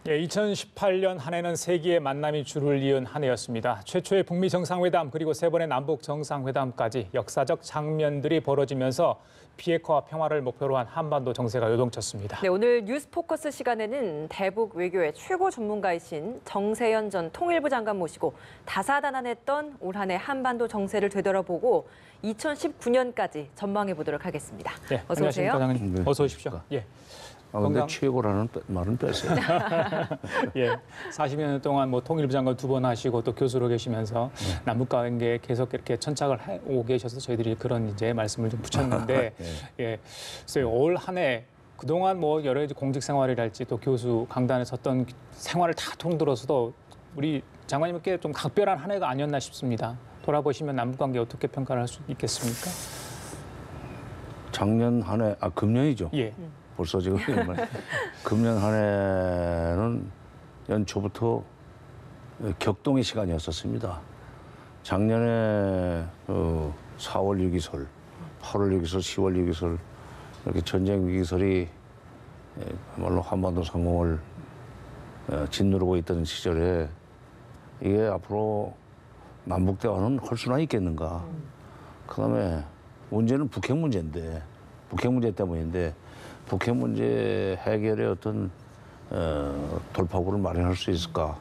예, 2018년 한 해는 세기의 만남이 줄을 이은 한 해였습니다. 최초의 북미 정상회담 그리고 세 번의 남북 정상회담까지 역사적 장면들이 벌어지면서 비핵화와 평화를 목표로 한 한반도 정세가 요동쳤습니다. 네, 오늘 뉴스 포커스 시간에는 대북 외교의 최고 전문가이신 정세현 전 통일부 장관 모시고 다사다난했던 올 한 해 한반도 정세를 되돌아보고 2019년까지 전망해 보도록 하겠습니다. 네, 어서 오세요. 장관님. 네. 어서 오십시오. 예. 근데 최고라는 말은 뺐어요. 예, 40년 동안 뭐 통일부 장관 2번 하시고 또 교수로 계시면서 남북 관계에 계속 이렇게 천착을 하고 계셔서 저희들이 그런 이제 말씀을 좀 붙였는데 예, 그래서 올 한 해 그동안 뭐 여러 가지 공직 생활이랄지 또 교수 강단에 섰던 생활을 다 통틀어서도 우리 장관님께 좀 각별한 한 해가 아니었나 싶습니다. 돌아보시면 남북 관계 어떻게 평가를 할 수 있겠습니까? 작년 한 해, 금년이죠. 예. 벌써 지금 금년 한 해는 연초부터 격동의 시간이었었습니다. 작년에 4월 위기설, 8월 위기설, 10월 위기설 이렇게 전쟁 위기설이 말로 한반도 상공을 짓누르고 있던 시절에 이게 앞으로 남북 대화는 할 수나 있겠는가. 그다음에 문제는 북핵 문제인데, 북핵 문제 때문인데 북핵 문제 해결의 어떤 돌파구를 마련할 수 있을까?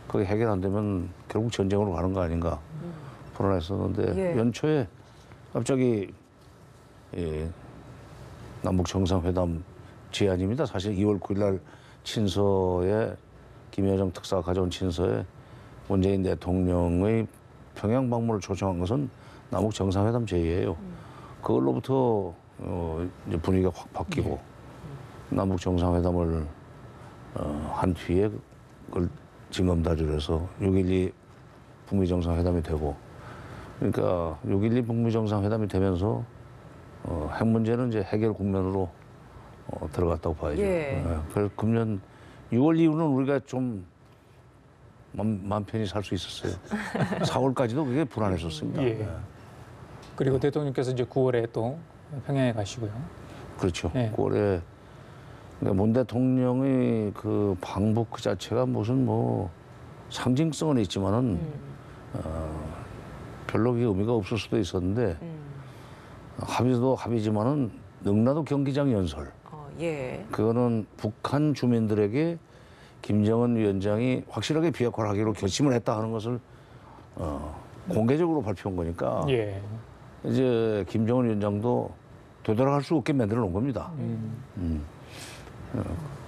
그게 해결 안 되면 결국 전쟁으로 가는 거 아닌가 불안했었는데 예. 연초에 갑자기 남북 정상회담 제안입니다. 사실 2월 9일 날 친서에 김여정 특사가 가져온 친서에 문재인 대통령의 평양 방문을 초청한 것은 남북 정상회담 제의예요. 그걸로부터 이제 분위기가 확 바뀌고 남북 정상회담을 한 뒤에 그걸 징검다리를 해서 6.12 북미 정상회담이 되고, 그러니까 6.12 북미 정상회담이 되면서 핵 문제는 이제 해결 국면으로 들어갔다고 봐야죠. 예. 그래서 금년 6월 이후는 우리가 좀 맘 편히 살 수 있었어요. 4월까지도 그게 불안했었습니다. 예. 그리고 대통령께서 이제 9월에 또 평양에 가시고요. 그렇죠. 예. 9월에 문 대통령의 그 방북 그 자체가 무슨 뭐 상징성은 있지만은 별로 그게 의미가 없을 수도 있었는데 합의도 합의지만은 능라도 경기장 연설. 예. 그거는 북한 주민들에게 김정은 위원장이 확실하게 비핵화를 하기로 결심을 했다 하는 것을 공개적으로 발표한 거니까 예. 이제 김정은 위원장도 되돌아갈 수 없게 만들어 놓은 겁니다.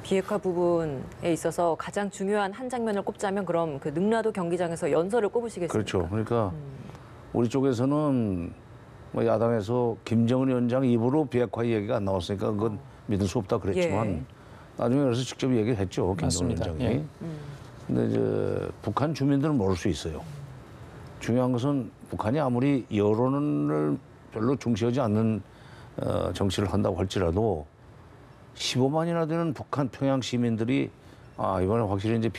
비핵화 부분에 있어서 가장 중요한 한 장면을 꼽자면 그럼 그 능라도 경기장에서 연설을 꼽으시겠습니까? 그렇죠. 그러니까 우리 쪽에서는 뭐 야당에서 김정은 위원장 입으로 비핵화 얘기가 안 나왔으니까 그건 믿을 수 없다 그랬지만 예. 나중에 그래서 직접 얘기를 했죠. 김정은 맞습니다. 위원장이. 예. 근데 이제 북한 주민들은 모를 수 있어요. 중요한 것은 북한이 아무리 여론을 별로 중시하지 않는 정치를 한다고 할지라도 15만이나 되는 북한 평양 시민들이 이번에 확실히 이제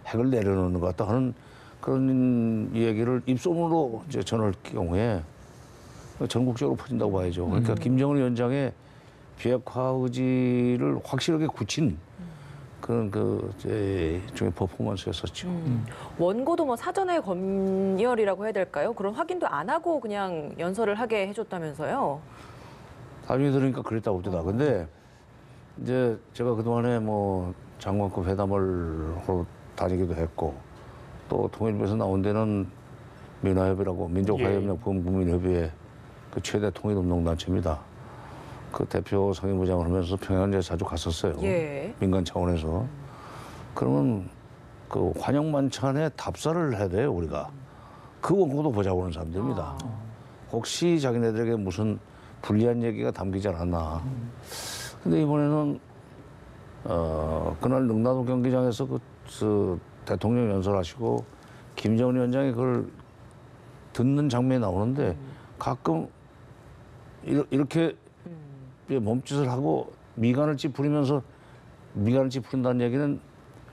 핵을 내려놓는 것 같다 하는 그런 얘기를 입소문으로 이제 전할 경우에 전국적으로 퍼진다고 봐야죠. 그러니까 김정은 위원장의 비핵화 의지를 확실하게 굳힌 그런 중에 퍼포먼스였었죠. 원고도 뭐 사전에 검열이라고 해야 될까요? 그런 확인도 안 하고 그냥 연설을 하게 해줬다면서요? 나중에 들으니까 그랬다고 합니다. 근데 이제 제가 그동안에 뭐 장관급 회담을 하러 다니기도 했고 또 통일부에서 나온 데는 민화협의라고 민족화협력 범국민협의회 그 최대 통일운동단체입니다. 그 대표 상임부장을 하면서 평양에 자주 갔었어요. 예. 민간 차원에서. 그러면 그 환영 만찬에 답사를 해야 돼요, 우리가. 그 원고도 보자고 하는 사람들입니다. 혹시 자기네들에게 무슨 불리한 얘기가 담기지 않았나. 근데 이번에는 그날 능라도 경기장에서 그 대통령 연설하시고 김정은 위원장이 그걸 듣는 장면이 나오는데 가끔 이렇게 몸짓을 하고 미간을 찌푸리면서 미간을 찌푸린다는 얘기는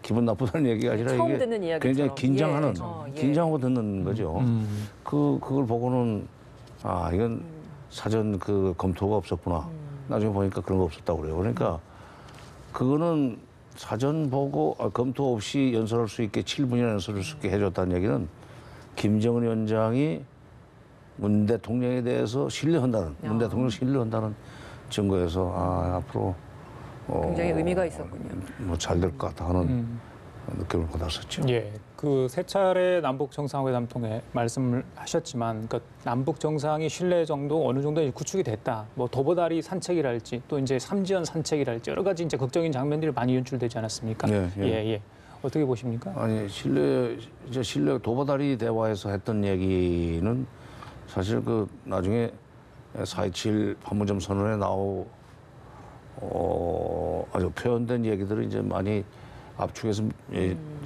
기분 나쁘다는 얘기가 아니라 처음 이게 듣는 이야기처럼. 굉장히 긴장하는 예. 긴장하고 듣는 거죠. 그걸 보고는 이건 사전 그 검토가 없었구나. 나중에 보니까 그런 거 없었다고 그래요. 그러니까 그거는 사전 보고 검토 없이 연설할 수 있게 7분이나 연설할 수 있게 해줬다는 얘기는 김정은 위원장이 문 대통령에 대해서 신뢰한다는, 문 대통령을 신뢰한다는 증거에서 앞으로 굉장히 의미가 있었군요. 뭐 잘 될 것 같다 하는 느낌을 받았었죠. 예, 그 세 차례 남북 정상회담 통해 말씀을 하셨지만, 그러니까 남북 정상이 신뢰 정도 어느 정도 구축이 됐다. 뭐 도보다리 산책이랄지 또 이제 삼지연 산책이랄지 여러 가지 이제 극적인 장면들이 많이 연출되지 않았습니까? 예. 어떻게 보십니까? 아니 신뢰 도보다리 대화에서 했던 얘기는 사실 그 나중에 4.27 판문점 선언에 아주 표현된 얘기들을 이제 많이 압축해서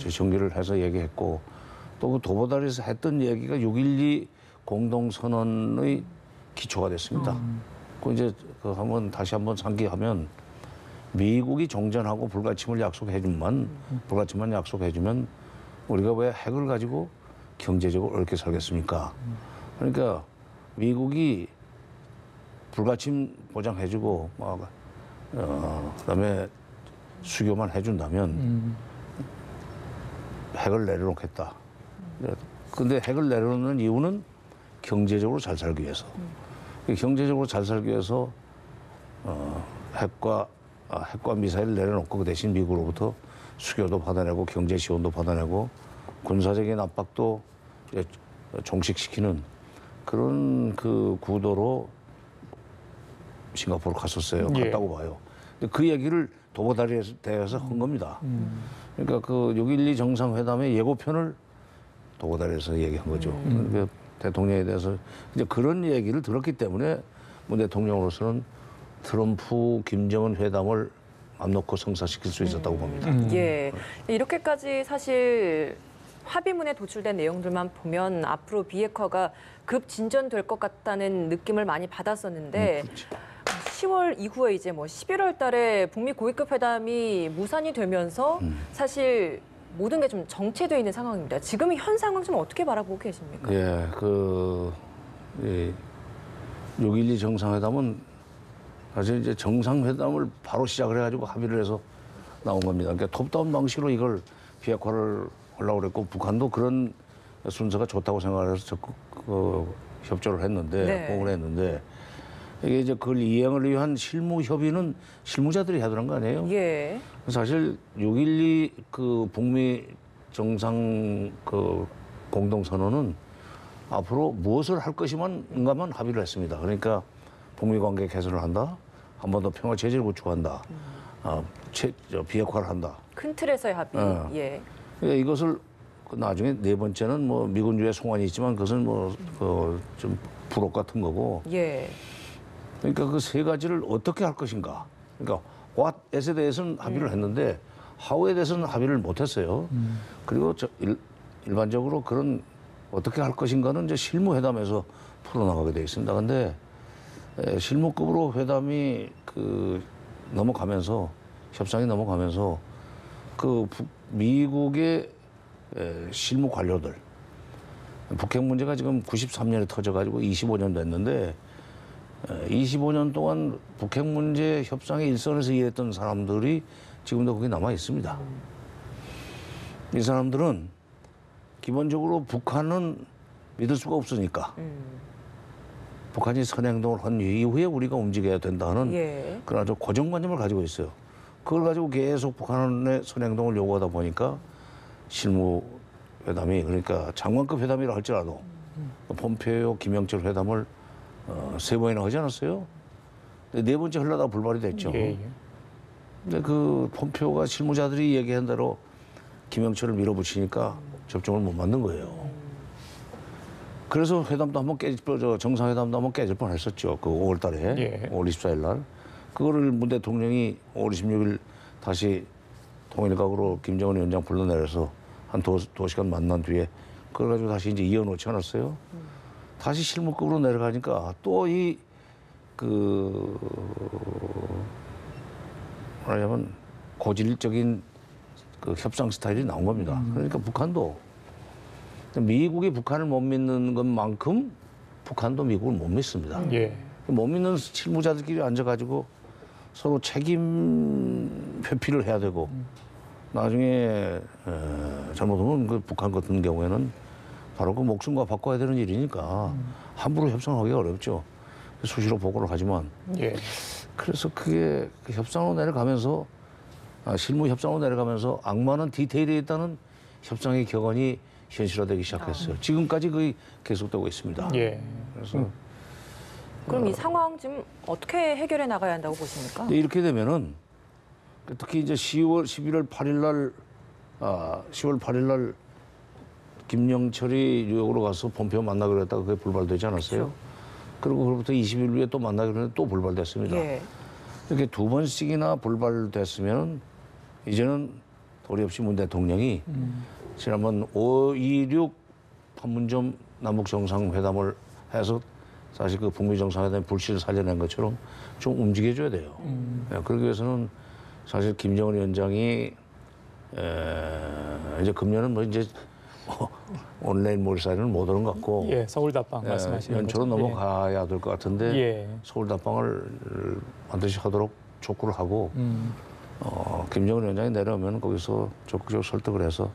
정리를 해서 얘기했고, 또 그 도보다리에서 했던 얘기가 6.12 공동선언의 기초가 됐습니다. 그 이제 다시 한번 상기하면, 미국이 종전하고 불가침을 불가침만 약속해주면 우리가 왜 핵을 가지고 경제적으로 어렵게 살겠습니까? 그러니까 미국이 불가침 보장해주고 그다음에 수교만 해준다면 핵을 내려놓겠다. 근데 핵을 내려놓는 이유는 경제적으로 잘 살기 위해서. 경제적으로 잘 살기 위해서 핵과 미사일을 내려놓고 그 대신 미국으로부터 수교도 받아내고 경제 지원도 받아내고 군사적인 압박도 종식시키는 그런 그 구도로 싱가포르 갔었어요. 갔다고 봐요. 근데 그 얘기를 도보다리에 대해서 한 겁니다. 그러니까 그 6.12 정상회담의 예고편을 도보다리에서 얘기한 거죠. 그러니까 대통령에 대해서 이제 그런 얘기를 들었기 때문에 문 대통령으로서는 트럼프 김정은 회담을 맘 놓고 성사시킬 수 있었다고 봅니다. 예, 이렇게까지 사실 합의문에 도출된 내용들만 보면 앞으로 비핵화가 급 진전될 것 같다는 느낌을 많이 받았었는데, 그렇죠. 10월 이후에 이제 뭐 11월 달에 북미 고위급 회담이 무산이 되면서 사실 모든 게 좀 정체되어 있는 상황입니다. 지금 현 상황 좀 어떻게 바라보고 계십니까? 예, 6.12 정상회담은 사실 이제 정상회담을 바로 시작을 해가지고 합의를 해서 나온 겁니다. 그러니까 톱다운 방식으로 이걸 비핵화를 하려고 그랬고, 북한도 그런 순서가 좋다고 생각을 해서 적극 협조를 했는데, 호응을 했는데, 이게 이제 그걸 이행을 위한 실무 협의는 실무자들이 해야 되는 거 아니에요? 예. 사실 6.12 그 북미 정상 그 공동선언은 앞으로 무엇을 할 것인가만 합의를 했습니다. 그러니까 북미 관계 개선을 한다, 한 번 더 평화 체제를 구축한다, 비핵화를 한다. 큰 틀에서의 합의. 예. 그러니까 이것을 나중에 네 번째는 뭐 미군주의 송환이 있지만 그것은 좀 부록 같은 거고. 예. 그러니까 그 세 가지를 어떻게 할 것인가. 그러니까 what에 대해서는 합의를 했는데 how에 대해서는 합의를 못했어요. 그리고 일반적으로 그런 어떻게 할 것인가는 이제 실무회담에서 풀어나가게 돼 있습니다. 근데 실무급으로 회담이 협상이 넘어가면서 미국의 실무 관료들, 북핵 문제가 지금 93년에 터져가지고 25년 됐는데 25년 동안 북핵 문제 협상의 일선에서 일했던 사람들이 지금도 거기 남아 있습니다. 이 사람들은 기본적으로 북한은 믿을 수가 없으니까 북한이 선행동을 한 이후에 우리가 움직여야 된다는 그런 아주 고정관념을 가지고 있어요. 그걸 가지고 계속 북한의 선행동을 요구하다 보니까 실무회담이, 그러니까 장관급 회담이라 할지라도 폼페이오 김영철 회담을 3번이나 하지 않았어요? 네 번째 하려다가 불발이 됐죠. 근데 그 폼페이오가 실무자들이 얘기한 대로 김영철을 밀어붙이니까 접종을 못 만든 거예요. 그래서 회담도 한번 정상회담도 한번 깨질 뻔했었죠. 그 5월 달에, 5월 24일 날. 그거를 문 대통령이 5월 26일 다시 통일각으로 김정은 위원장 불러내려서 한 2시간 만난 뒤에 그걸 가지고 다시 이제 이어놓지 않았어요. 다시 실무급으로 내려가니까 또 말하자면 고질적인 그 협상 스타일이 나온 겁니다. 그러니까 북한도 미국이 북한을 못 믿는 것만큼 북한도 미국을 못 믿습니다. 못 믿는 실무자들끼리 앉아가지고 서로 책임 회피를 해야 되고 나중에 잘못하면 그 북한 같은 경우에는 바로 그 목숨과 바꿔야 되는 일이니까 함부로 협상하기가 어렵죠. 수시로 보고를 하지만 예. 그래서 그게 그 협상으로 내려가면서 실무 협상으로 내려가면서 악마는 디테일에 있다는 협상의 격언이 현실화되기 시작했어요. 지금까지 거의 계속되고 있습니다. 예. 그래서 그럼 이 상황 지금 어떻게 해결해 나가야 한다고 보십니까? 근데 이렇게 되면은 특히 이제 11월 8일 날 10월 8일 날 김영철이 뉴욕으로 가서 폼페오 만나기로 했다가 그게 불발되지 않았어요? 그렇죠. 그리고 그로부터 20일 후에 또 만나기로 했는데 또 불발됐습니다. 예. 이렇게 두 번씩이나 불발됐으면 이제는 도리 없이 문 대통령이 지난번 5.26 판문점 남북 정상회담을 해서 사실 그 북미 정상회담의 불씨를 살려낸 것처럼 좀 움직여줘야 돼요. 그러기 위해서는 사실 김정은 위원장이 이제 금년은 뭐 이제 온라인 몰살은 못 오는 것 같고 예, 서울답방 말씀하시는 연초로 거죠. 넘어가야 될 것 같은데 예. 서울답방을 반드시 하도록 촉구를 하고 김정은 위원장이 내려오면 거기서 적극적으로 설득을 해서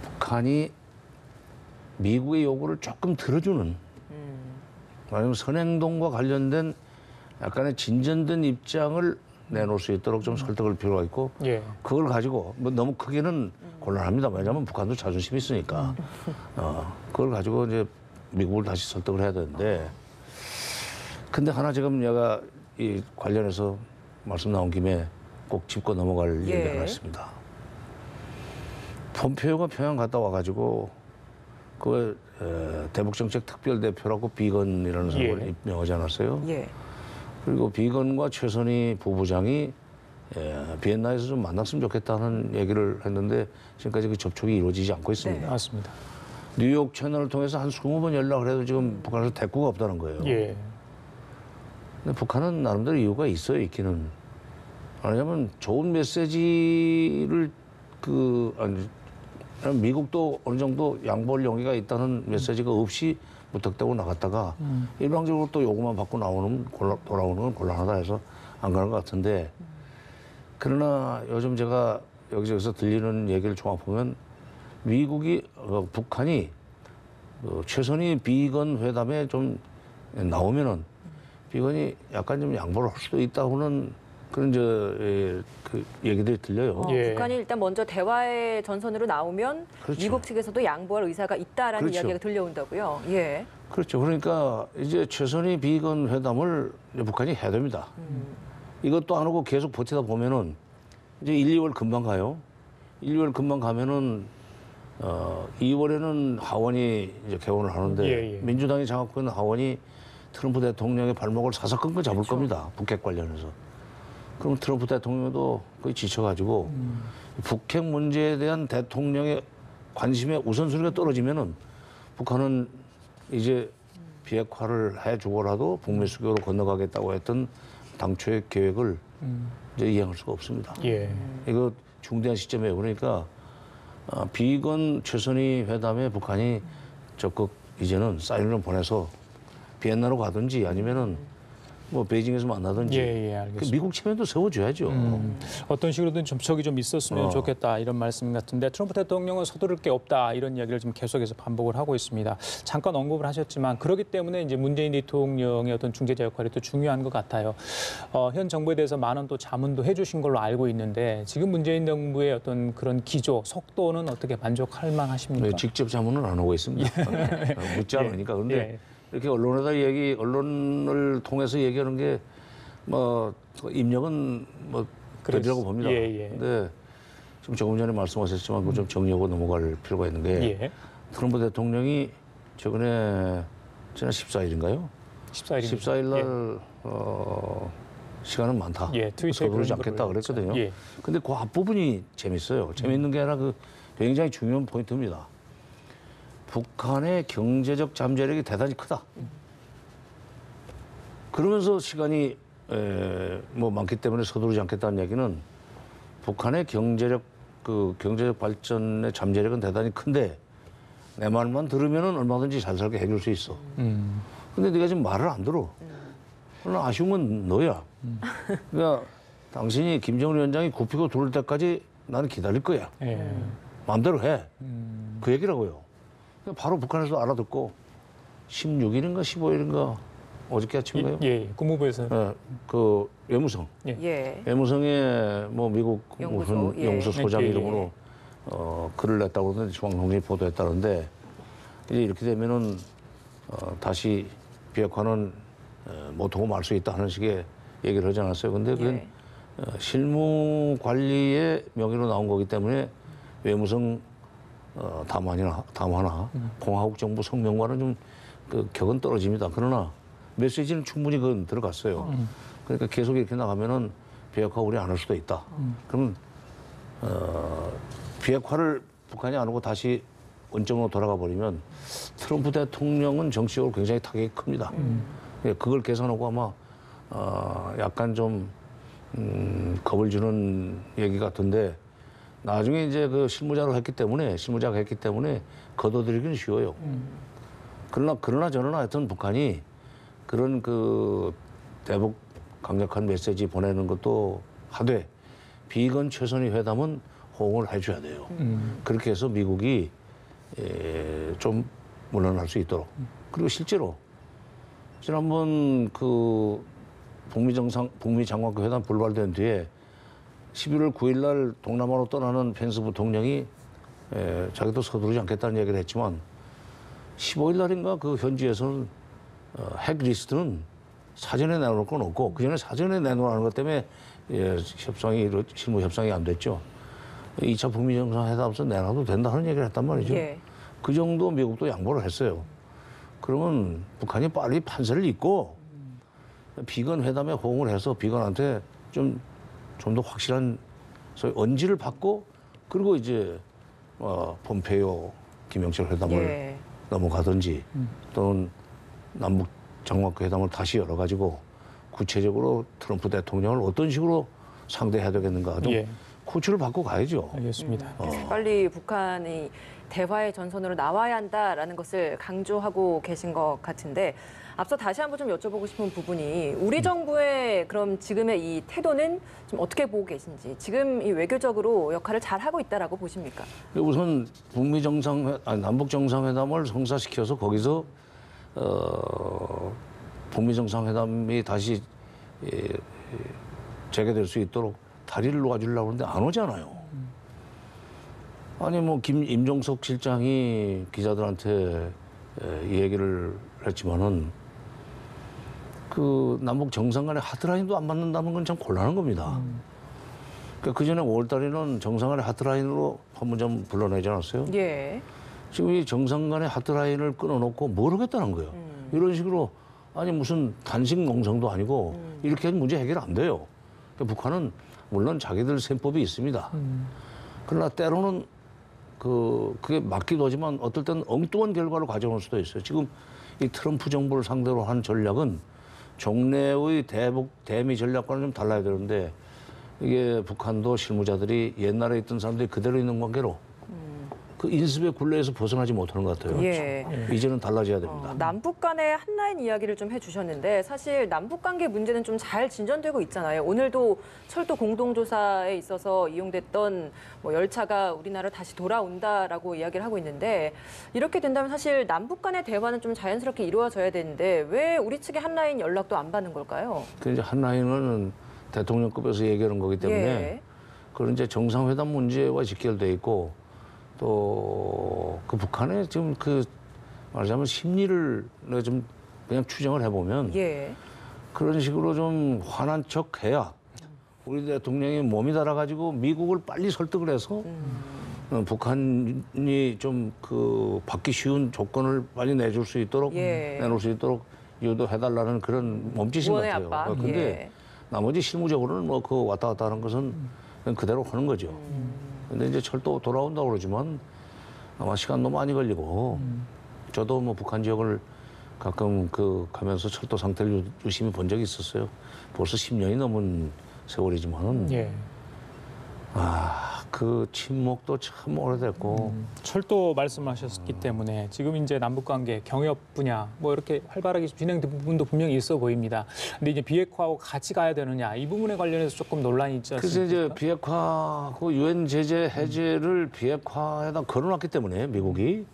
북한이 미국의 요구를 조금 들어주는 아니면 선행동과 관련된 약간의 진전된 입장을 내놓을 수 있도록 좀 설득을 필요가 있고 예. 그걸 가지고 뭐 너무 크게는 곤란합니다. 왜냐하면 북한도 자존심이 있으니까 그걸 가지고 이제 미국을 다시 설득을 해야 되는데 근데 하나 지금 내가 이 관련해서 말씀 나온 김에 꼭 짚고 넘어갈 예. 얘기 하나 있습니다. 폼페오가 평양 갔다 와가지고 그 대북정책 특별대표라고 비건이라는 사람을 예. 임명하지 않았어요? 예. 그리고 비건과 최선희 부부장이 비엔나에서 좀 만났으면 좋겠다는 얘기를 했는데 지금까지 그 접촉이 이루어지지 않고 있습니다. 맞습니다. 뉴욕 채널을 통해서 한 20번 연락을 해도 지금 북한에서 대꾸가 없다는 거예요. 예. 근데 북한은 나름대로 이유가 있어요, 있기는. 왜냐하면 좋은 메시지를 미국도 어느 정도 양보할 용의가 있다는 메시지가 없이 무턱대고 나갔다가 일방적으로 또 요구만 받고 돌아오는 건 곤란하다 해서 안 가는 것 같은데 그러나 요즘 제가 여기저기서 들리는 얘기를 종합하면 북한이 최선희 비건 회담에 좀 나오면은 비건이 약간 좀 양보를 할 수도 있다고는 그런 그 얘기들이 들려요. 예. 북한이 일단 먼저 대화의 전선으로 나오면 그렇죠. 미국 측에서도 양보할 의사가 있다라는 그렇죠. 이야기가 들려온다고요. 예. 그렇죠. 그러니까 이제 최선희 비건 회담을 이제 북한이 해야 됩니다. 이것도 안 하고 계속 버티다 보면은 이제 1, 2월 금방 가요. 1, 2월 금방 가면은 2월에는 하원이 이제 개원을 하는데 예. 민주당이 장악하고 있는 하원이 트럼프 대통령의 발목을 사사건건 잡을 겁니다. 북핵 관련해서. 그럼 트럼프 대통령도 거의 지쳐가지고 북핵 문제에 대한 대통령의 관심의 우선순위가 떨어지면은 북한은 이제 비핵화를 해주고라도 북미 수교로 건너가겠다고 했던 당초의 계획을 이제 이행할 수가 없습니다. 예. 이거 중대한 시점이에요. 그러니까 비건 최선희 회담에 북한이 적극 이제는 사인을 보내서 비엔나로 가든지 아니면은 뭐 베이징에서 만나든지 예, 알겠습니다. 미국 체면도 세워줘야죠. 어떤 식으로든 접촉이 좀 있었으면 좋겠다 이런 말씀 같은데 트럼프 대통령은 서두를 게 없다 이런 이야기를 지금 계속해서 반복을 하고 있습니다. 잠깐 언급을 하셨지만 그렇기 때문에 이제 문재인 대통령의 어떤 중재자 역할이 또 중요한 것 같아요. 현 정부에 대해서 많은 또 자문도 해주신 걸로 알고 있는데 지금 문재인 정부의 어떤 그런 기조, 속도는 어떻게 만족할 만하십니까? 네, 직접 자문은 안 하고 있습니다. 묻지 않으니까. 그런데 예. 이렇게 언론을 통해서 얘기하는 게 뭐 입력은 뭐 되리라고 봅니다. 예. 근데 지금 조금 전에 말씀하셨지만 그거 좀 정리하고 넘어갈 필요가 있는 게 예. 트럼프 대통령이 최근에 지난 14일인가요? 14일입니다. 14일 날 시간은 많다. 예, 트위터에 서두르지 그런 않겠다 걸 그랬거든요. 예. 근데 그 앞부분이 재밌어요. 재밌는 게 아니라 그 굉장히 중요한 포인트입니다. 북한의 경제적 잠재력이 대단히 크다. 그러면서 시간이 뭐 많기 때문에 서두르지 않겠다는 얘기는 북한의 경제적 발전의 잠재력은 대단히 큰데 내 말만 들으면은 얼마든지 잘 살게 해줄 수 있어. 근데 네가 지금 말을 안 들어. 그러나 아쉬운 건 너야. 그러니까 당신이 김정은 위원장이 굽히고 들어올 때까지 나는 기다릴 거야. 예. 마음대로 해. 그 얘기라고요. 바로 북한에서 알아듣고 16일인가 15일인가 어저께 아침인가요? 예. 국무부에서 예, 그 외무성. 예. 외무성에 뭐 미국 연구소, 무슨 예. 연구소 소장 예, 예, 이름으로 글을 냈다고 그러는데 중앙통신이 보도했다는데 이제 이렇게 되면은 다시 비핵화는 못하고 말 수 있다 하는 식의 얘기를 하지 않았어요. 근데 그건 예. 실무 관리의 명의로 나온 거기 때문에 외무성 담화나 공화국 정부 성명과는 좀 그 격은 떨어집니다. 그러나 메시지는 충분히 그건 들어갔어요. 그러니까 계속 이렇게 나가면은 비핵화 우리 안 할 수도 있다. 그러면 비핵화를 북한이 안 하고 다시 원점으로 돌아가 버리면 트럼프 대통령은 정치적으로 굉장히 타격이 큽니다. 그걸 계산하고 아마 약간 좀 겁을 주는 얘기 같은데 나중에 이제 그 실무자가 했기 때문에 걷어들이기는 쉬워요. 그러나 저는 하여튼 북한이 그런 그 대북 강력한 메시지 보내는 것도 하되 비건 최선의 회담은 호응을 해줘야 돼요. 그렇게 해서 미국이 좀 물러날 수 있도록. 그리고 실제로 지난번 그 북미 장관급 회담 불발된 뒤에 11월 9일 날 동남아로 떠나는 펜스 부통령이 자기도 서두르지 않겠다는 얘기를 했지만 15일 날인가 그 현지에서는 핵 리스트는 사전에 내놓을 건 없고 그 전에 사전에 내놓으라는 것 때문에 실무 협상이 안 됐죠. 2차 북미 정상회담에서 내놔도 된다는 얘기를 했단 말이죠. 예. 그 정도 미국도 양보를 했어요. 그러면 북한이 빨리 판세를 잇고 비건 회담에 호응을 해서 비건한테 좀 더 확실한 소위 언지를 받고 그리고 이제 폼페이오 김영철 회담을 예. 넘어가든지 또는 남북 장관급 회담을 다시 열어가지고 구체적으로 트럼프 대통령을 어떤 식으로 상대해야 되겠는가 좀 예. 코치를 받고 가야죠. 알겠습니다. 빨리 북한이 대화의 전선으로 나와야 한다라는 것을 강조하고 계신 것 같은데 앞서 다시 한번 좀 여쭤보고 싶은 부분이 우리 정부의 그럼 지금의 이 태도는 좀 어떻게 보고 계신지 지금 이 외교적으로 역할을 잘 하고 있다라고 보십니까? 우선 남북 정상회담을 성사시켜서 거기서 북미 정상회담이 다시 재개될 수 있도록 다리를 놓아주려고 하는데 안 오잖아요. 아니 뭐 임종석 실장이 기자들한테 이 얘기를 했지만은 그 남북 정상 간의 하트라인도 안 맞는다는 건 참 곤란한 겁니다. 그러니까 그 전에 5월 달에는 정상 간의 하트라인으로 판문점 불러내지 않았어요? 예. 지금 이 정상 간의 하트라인을 끊어놓고 뭘 하겠다는 거예요. 이런 식으로 아니 무슨 단식 농성도 아니고 이렇게 하면 문제 해결 안 돼요. 그러니까 북한은 물론 자기들 셈법이 있습니다. 그러나 때로는 그게 맞기도 하지만 어떨 때는 엉뚱한 결과를 가져올 수도 있어요. 지금 이 트럼프 정부를 상대로 한 전략은 종래의 대미 전략과는 좀 달라야 되는데 이게 북한도 실무자들이 옛날에 있던 사람들이 그대로 있는 관계로 그 인습의 굴레에서 벗어나지 못하는 것 같아요. 예. 이제는 달라져야 됩니다. 남북 간의 한라인 이야기를 좀 해주셨는데 사실 남북 관계 문제는 좀 잘 진전되고 있잖아요. 오늘도 철도 공동조사에 있어서 이용됐던 뭐 열차가 우리나라로 다시 돌아온다라고 이야기를 하고 있는데 이렇게 된다면 사실 남북 간의 대화는 좀 자연스럽게 이루어져야 되는데 왜 우리 측의 한라인 연락도 안 받는 걸까요? 그 이제 한라인은 대통령급에서 얘기하는 거기 때문에 예. 그런 이제 정상회담 문제와 직결돼 있고 또 그 북한의 지금 그 말하자면 심리를 내가 좀 그냥 추정을 해보면 예. 그런 식으로 좀 화난 척 해야 우리 대통령이 몸이 달아가지고 미국을 빨리 설득을 해서 북한이 좀 그 받기 쉬운 조건을 빨리 내줄 수 있도록 예. 내놓을 수 있도록 유도해달라는 그런 몸짓인 것 원의 같아요. 압박. 근데 예. 나머지 실무적으로는 뭐 그 왔다 갔다 하는 것은 그냥 그대로 하는 거죠. 근데 이제 철도 돌아온다고 그러지만 아마 시간도 많이 걸리고 저도 뭐 북한 지역을 가끔 그 가면서 철도 상태를 유심히 본 적이 있었어요. 벌써 10년이 넘은 세월이지만은 예. 그 침묵도 참 오래됐고 철도 말씀하셨기 때문에 지금 이제 남북 관계 경협 분야 뭐 이렇게 활발하게 진행된 부분도 분명히 있어 보입니다. 근데 이제 비핵화하고 같이 가야 되느냐 이 부분에 관련해서 조금 논란이 있지 그래서 않습니까? 이제 비핵화하고 유엔 제재 해제를 비핵화에다 걸어놨기 때문에 미국이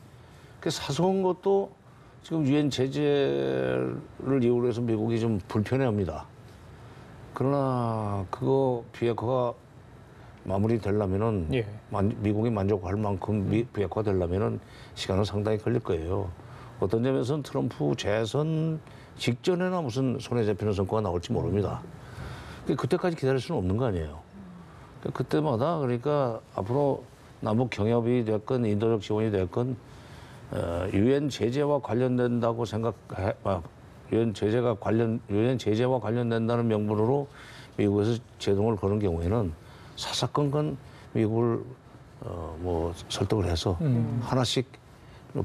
그 사소한 것도 지금 유엔 제재를 이유로 해서 미국이 좀 불편해합니다. 그러나 그거 비핵화가 마무리되려면은 예. 미국이 만족할 만큼 비핵화 되려면은 시간은 상당히 걸릴 거예요. 어떤 점에서는 트럼프 재선 직전에나 무슨 손에 잡히는 성과가 나올지 모릅니다. 그때까지 기다릴 수는 없는 거 아니에요. 그때마다 그러니까 앞으로 남북 경협이 됐건 인도적 지원이 됐건 유엔 제재와 관련된다고 유엔 제재와 관련된다는 명분으로 미국에서 제동을 거는 경우에는 사사건건 미국을 뭐 설득을 해서 하나씩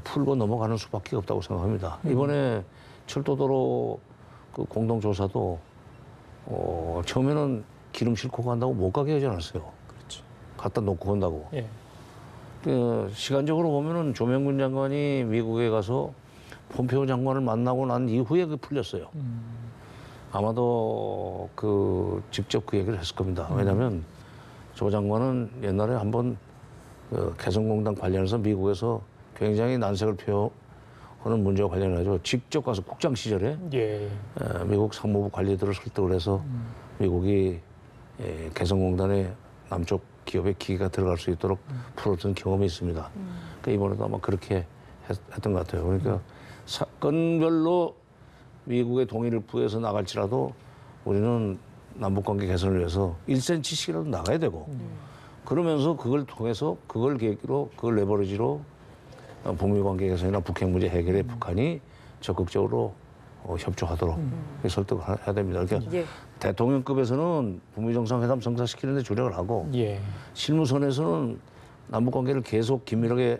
풀고 넘어가는 수밖에 없다고 생각합니다. 이번에 철도도로 그 공동조사도 처음에는 기름 싣고 간다고 못 가게 하지 않았어요. 그렇죠. 갖다 놓고 간다고. 예. 그 시간적으로 보면은 조명군 장관이 미국에 가서 폼페오 장관을 만나고 난 이후에 그 풀렸어요. 아마도 그 직접 그 얘기를 했을 겁니다. 왜냐하면 조 장관은 옛날에 한번 그 개성공단 관련해서 미국에서 굉장히 난색을 표하는 문제와 관련해서 직접 가서 국장 시절에 예. 미국 상무부 관리들을 설득을 해서 미국이 개성공단에 남쪽 기업의 기계가 들어갈 수 있도록 풀어준 경험이 있습니다. 그러니까 이번에도 아마 그렇게 했던 것 같아요. 그러니까 사건별로 미국의 동의를 구해서 나갈지라도 우리는 남북관계 개선을 위해서 1cm씩이라도 나가야 되고 그러면서 그걸 통해서 그걸 계기로 그걸 레버리지로 북미 관계 개선이나 북핵 문제 해결에 북한이 적극적으로 협조하도록 설득을 해야 됩니다. 그러니까 예. 대통령급에서는 북미 정상회담 성사시키는 데 주력을 하고 예. 실무선에서는 남북 관계를 계속 긴밀하게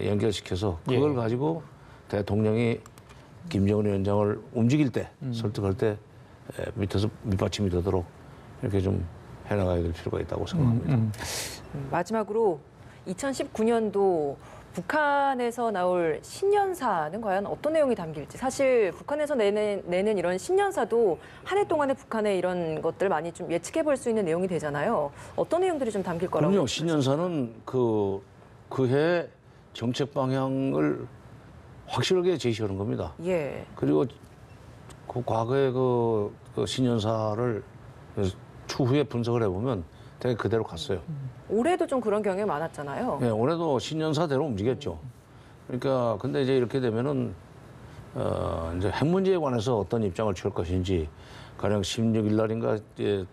연결시켜서 그걸 가지고 대통령이 김정은 위원장을 움직일 때 설득할 때 밑에서 밑받침이 되도록 이렇게 좀 해나가야 될 필요가 있다고 생각합니다. 마지막으로 2019년도 북한에서 나올 신년사는 과연 어떤 내용이 담길지 사실 북한에서 내는 이런 신년사도 한 해 동안의 북한의 이런 것들 많이 좀 예측해 볼 수 있는 내용이 되잖아요. 어떤 내용들이 좀 담길 거라고? 그럼요. 신년사는 그해 정책 방향을 확실하게 제시하는 겁니다. 예. 그리고 그 과거의 그 신년사를 추후에 분석을 해보면 되게 그대로 갔어요. 올해도 좀 그런 경향이 많았잖아요. 네, 올해도 신년사대로 움직였죠. 그러니까 근데 이제 이렇게 되면은 이제 핵 문제에 관해서 어떤 입장을 취할 것인지 가령 16일 날인가 이제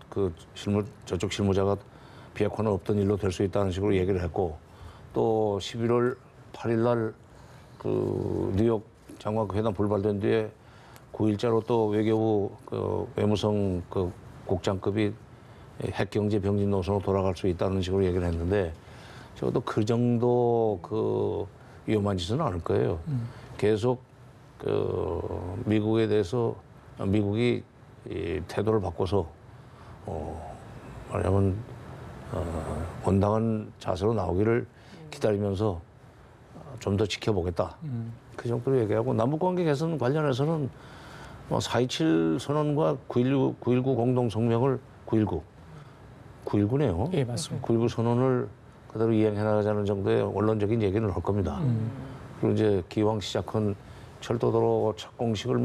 저쪽 실무자가 비핵화는 없던 일로 될 수 있다는 식으로 얘기를 했고 또 11월 8일 날 그 뉴욕 장관 회담 불발된 뒤에 9일자로 또 외교부 외무성 국장급이 핵경제 병진 노선으로 돌아갈 수 있다는 식으로 얘기를 했는데 저도 그 정도 위험한 짓은 않을 거예요. 계속 미국에 대해서 미국이 이 태도를 바꿔서 말하자면 온당한 자세로 나오기를 기다리면서 좀 더 지켜보겠다. 그 정도로 얘기하고 남북관계 개선 관련해서는 4.27 선언과 9.19 공동성명을 9.19네요. 예, 맞습니다. 9.19 선언을 그대로 이행해 나가자는 정도의 원론적인 얘기를 할 겁니다. 그리고 이제 기왕 시작한 철도도로 착공식을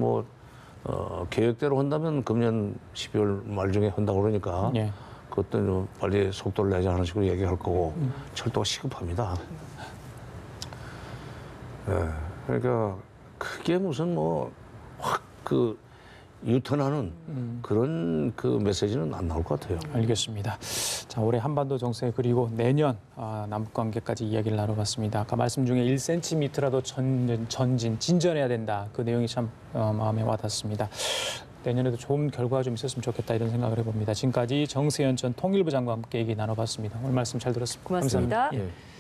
계획대로 한다면 금년 12월 말 중에 한다고 그러니까 예. 그것도 빨리 속도를 내자는 식으로 얘기할 거고 철도가 시급합니다. 그러니까 그게 무슨 확 유턴하는 그런 메시지는 안 나올 것 같아요. 알겠습니다. 자, 올해 한반도 정세 그리고 내년 남북 관계까지 이야기를 나눠봤습니다. 아까 말씀 중에 1cm라도 진전해야 된다. 그 내용이 참 마음에 와닿습니다. 내년에도 좋은 결과가 좀 있었으면 좋겠다 이런 생각을 해봅니다. 지금까지 정세현 전 통일부 장관과 함께 얘기 나눠봤습니다. 오늘 말씀 잘 들었습니다. 고맙습니다. 감사합니다. 예.